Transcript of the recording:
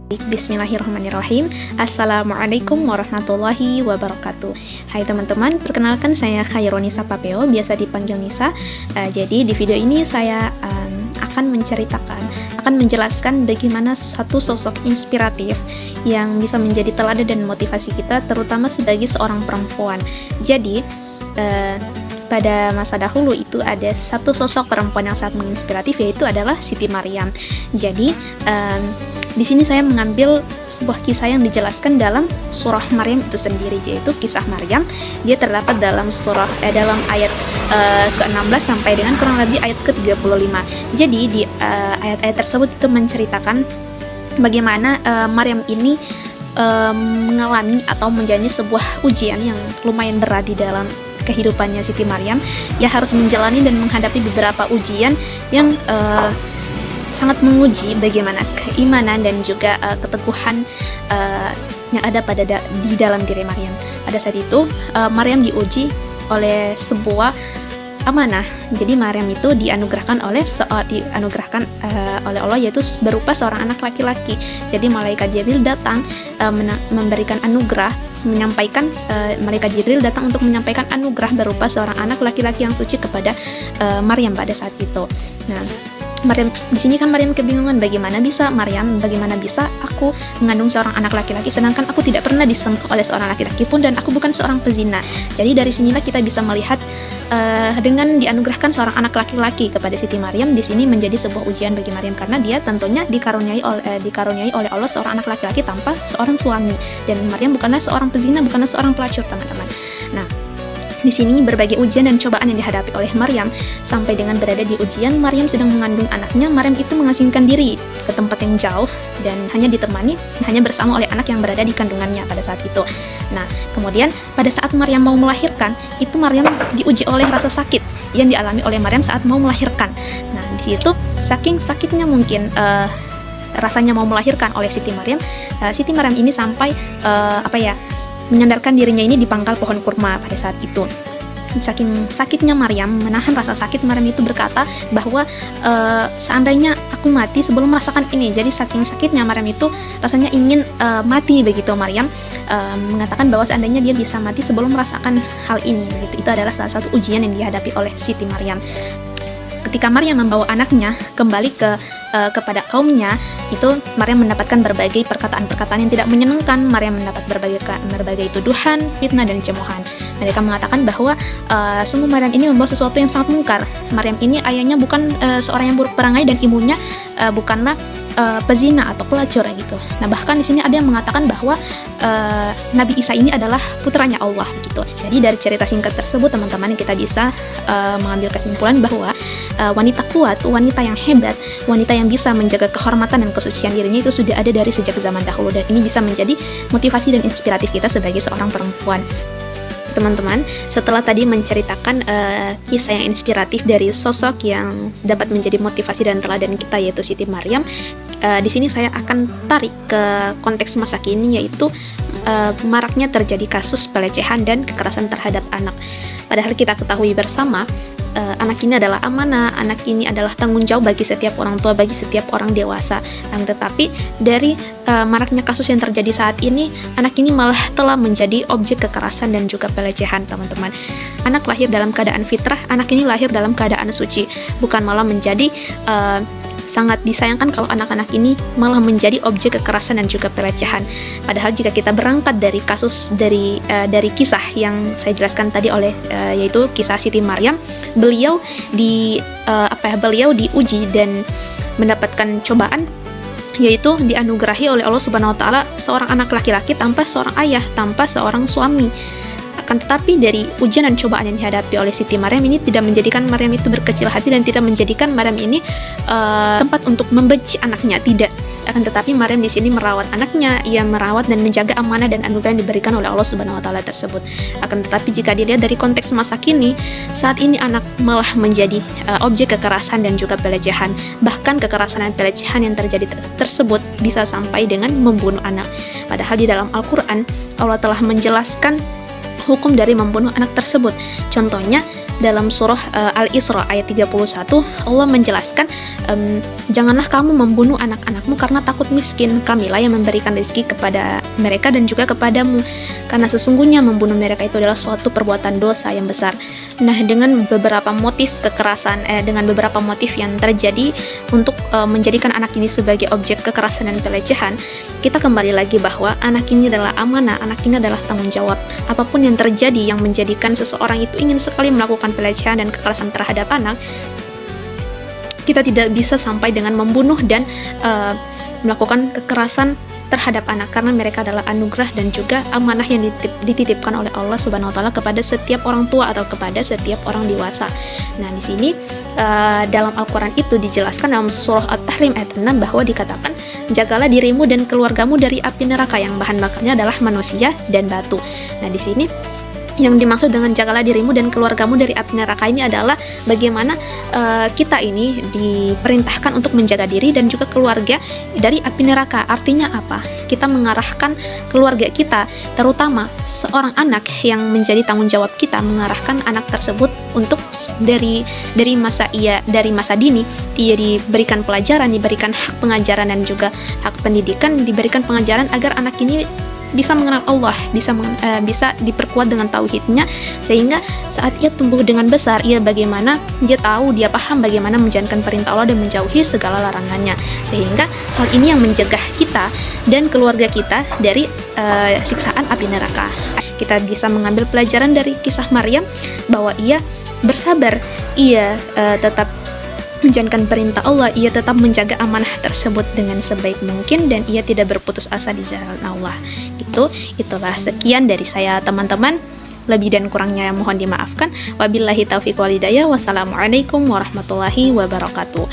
Bismillahirrahmanirrahim. Assalamualaikum warahmatullahi wabarakatuh. Hai teman-teman, perkenalkan saya Khairunisa Papeo, biasa dipanggil Nisa. Jadi di video ini saya akan menjelaskan bagaimana satu sosok inspiratif yang bisa menjadi teladan dan motivasi kita, terutama sebagai seorang perempuan. Jadi pada masa dahulu itu ada satu sosok perempuan yang sangat menginspiratif, yaitu adalah Siti Maryam. Jadi di sini saya mengambil sebuah kisah yang dijelaskan dalam surah Maryam itu sendiri, yaitu kisah Maryam. Dia terdapat dalam dalam ayat ke-16 sampai dengan kurang lebih ayat ke-35. Jadi di ayat-ayat tersebut itu menceritakan bagaimana Maryam ini mengalami atau menjalani sebuah ujian yang lumayan berat di dalam kehidupannya Siti Maryam. Ia harus menjalani dan menghadapi beberapa ujian yang sangat menguji bagaimana keimanan dan juga keteguhan yang ada di dalam diri Maryam. Pada saat itu Maryam diuji oleh sebuah amanah. Jadi Maryam itu dianugerahkan oleh Allah, yaitu berupa seorang anak laki-laki. Jadi malaikat Jibril datang memberikan anugerah, malaikat Jibril datang untuk menyampaikan anugerah berupa seorang anak laki-laki yang suci kepada Maryam pada saat itu. Nah, Maryam di sini kan Maryam kebingungan, bagaimana bisa aku mengandung seorang anak laki-laki sedangkan aku tidak pernah disentuh oleh seorang laki-laki pun dan aku bukan seorang pezina. Jadi dari sinilah kita bisa melihat dengan dianugerahkan seorang anak laki-laki kepada Siti Maryam di sini menjadi sebuah ujian bagi Maryam, karena dia tentunya dikaruniai oleh Allah seorang anak laki-laki tanpa seorang suami, dan Maryam bukanlah seorang pezina, bukanlah seorang pelacur, teman-teman. Nah, di sini berbagai ujian dan cobaan yang dihadapi oleh Maryam. Sampai dengan berada di ujian, Maryam sedang mengandung anaknya. Maryam itu mengasingkan diri ke tempat yang jauh dan hanya bersama oleh anak yang berada di kandungannya pada saat itu. Nah, kemudian pada saat Maryam mau melahirkan, itu Maryam diuji oleh rasa sakit yang dialami oleh Maryam saat mau melahirkan. Nah, di situ saking sakitnya mungkin rasanya mau melahirkan oleh Siti Maryam ini sampai menyandarkan dirinya ini di pangkal pohon kurma pada saat itu. Saking sakitnya Maryam, menahan rasa sakit, Maryam itu berkata bahwa seandainya aku mati sebelum merasakan ini. Jadi saking sakitnya Maryam itu rasanya ingin mati begitu. Maryam mengatakan bahwa seandainya dia bisa mati sebelum merasakan hal ini begitu. Itu adalah salah satu ujian yang dihadapi oleh Siti Maryam. Ketika Maryam membawa anaknya kembali kepada kaumnya, itu Maryam mendapatkan berbagai perkataan-perkataan yang tidak menyenangkan. Maryam mendapat berbagai tuduhan, fitnah, dan cemoohan. Mereka mengatakan bahwa sungguh Maryam ini membawa sesuatu yang sangat mungkar. Maryam ini ayahnya bukan seorang yang buruk perangai dan ibunya bukanlah pezina atau pelacur gitu. Nah, bahkan di sini ada yang mengatakan bahwa Nabi Isa ini adalah putranya Allah gitu. Jadi dari cerita singkat tersebut, teman-teman, kita bisa mengambil kesimpulan bahwa wanita kuat, wanita yang hebat, wanita yang bisa menjaga kehormatan dan kesucian dirinya itu sudah ada dari sejak zaman dahulu, dan ini bisa menjadi motivasi dan inspiratif kita sebagai seorang perempuan. Teman-teman, setelah tadi menceritakan kisah yang inspiratif dari sosok yang dapat menjadi motivasi dan teladan kita, yaitu Siti Maryam, di sini saya akan tarik ke konteks masa kini, yaitu maraknya terjadi kasus pelecehan dan kekerasan terhadap anak. Padahal kita ketahui bersama, anak ini adalah amanah, anak ini adalah tanggung jawab bagi setiap orang tua, bagi setiap orang dewasa. Tetapi dari maraknya kasus yang terjadi saat ini, anak ini malah telah menjadi objek kekerasan dan juga pelecehan, teman-teman. Anak lahir dalam keadaan fitrah, anak ini lahir dalam keadaan suci, bukan malah menjadi sangat disayangkan kalau anak-anak ini malah menjadi objek kekerasan dan juga pelecehan. Padahal jika kita berangkat dari kasus dari kisah yang saya jelaskan tadi yaitu kisah Siti Maryam, beliau diuji dan mendapatkan cobaan, yaitu dianugerahi oleh Allah Subhanahu wa taala seorang anak laki-laki tanpa seorang ayah, tanpa seorang suami. Akan tetapi dari ujian dan cobaan yang dihadapi oleh Siti Maryam ini tidak menjadikan Maryam itu berkecil hati dan tidak menjadikan Maryam ini tempat untuk membenci anaknya, tidak. Akan tetapi Maryam di sini merawat anaknya, ia merawat dan menjaga amanah dan anugerah yang diberikan oleh Allah Subhanahu wa taala tersebut. Akan tetapi jika dilihat dari konteks masa kini, saat ini anak malah menjadi objek kekerasan dan juga pelecehan. Bahkan kekerasan dan pelecehan yang terjadi tersebut bisa sampai dengan membunuh anak. Padahal di dalam Al-Qur'an Allah telah menjelaskan hukum dari membunuh anak tersebut. Contohnya dalam surah Al-Isra ayat 31 Allah menjelaskan, janganlah kamu membunuh anak-anakmu karena takut miskin, kamilah yang memberikan rezeki kepada mereka dan juga kepadamu, karena sesungguhnya membunuh mereka itu adalah suatu perbuatan dosa yang besar. Nah, dengan beberapa motif kekerasan, dengan beberapa motif yang terjadi untuk menjadikan anak ini sebagai objek kekerasan dan pelecehan, kita kembali lagi bahwa anak ini adalah amanah, anak ini adalah tanggung jawab. Apapun yang terjadi yang menjadikan seseorang itu ingin sekali melakukan pelecehan dan kekerasan terhadap anak, kita tidak bisa sampai dengan membunuh dan melakukan kekerasan terhadap anak, karena mereka adalah anugerah dan juga amanah yang dititipkan oleh Allah Subhanahu wa taala kepada setiap orang tua atau kepada setiap orang dewasa. Nah, di sini dalam Al-Qur'an itu dijelaskan dalam surah At-Tahrim ayat 6 bahwa dikatakan, jagalah dirimu dan keluargamu dari api neraka yang bahan bakarnya adalah manusia dan batu. Nah, di sini yang dimaksud dengan jagalah dirimu dan keluargamu dari api neraka ini adalah bagaimana kita ini diperintahkan untuk menjaga diri dan juga keluarga dari api neraka. Artinya apa? Kita mengarahkan keluarga kita, terutama seorang anak yang menjadi tanggung jawab kita, mengarahkan anak tersebut untuk dari masa dini ia diberikan pelajaran, diberikan hak pengajaran dan juga hak pendidikan, diberikan pengajaran agar anak ini bisa mengenal Allah, bisa diperkuat dengan tauhidnya, sehingga saat ia tumbuh dengan besar, dia paham bagaimana menjalankan perintah Allah dan menjauhi segala larangannya, sehingga hal ini yang mencegah kita dan keluarga kita dari siksaan api neraka. Kita bisa mengambil pelajaran dari kisah Maryam bahwa ia bersabar, ia tetap menjalankan perintah Allah, ia tetap menjaga amanah tersebut dengan sebaik mungkin dan ia tidak berputus asa di jalan Allah. Itulah sekian dari saya, teman-teman. Lebih dan kurangnya mohon dimaafkan. Wabillahi taufiq wal hidayah. Wassalamualaikum warahmatullahi wabarakatuh.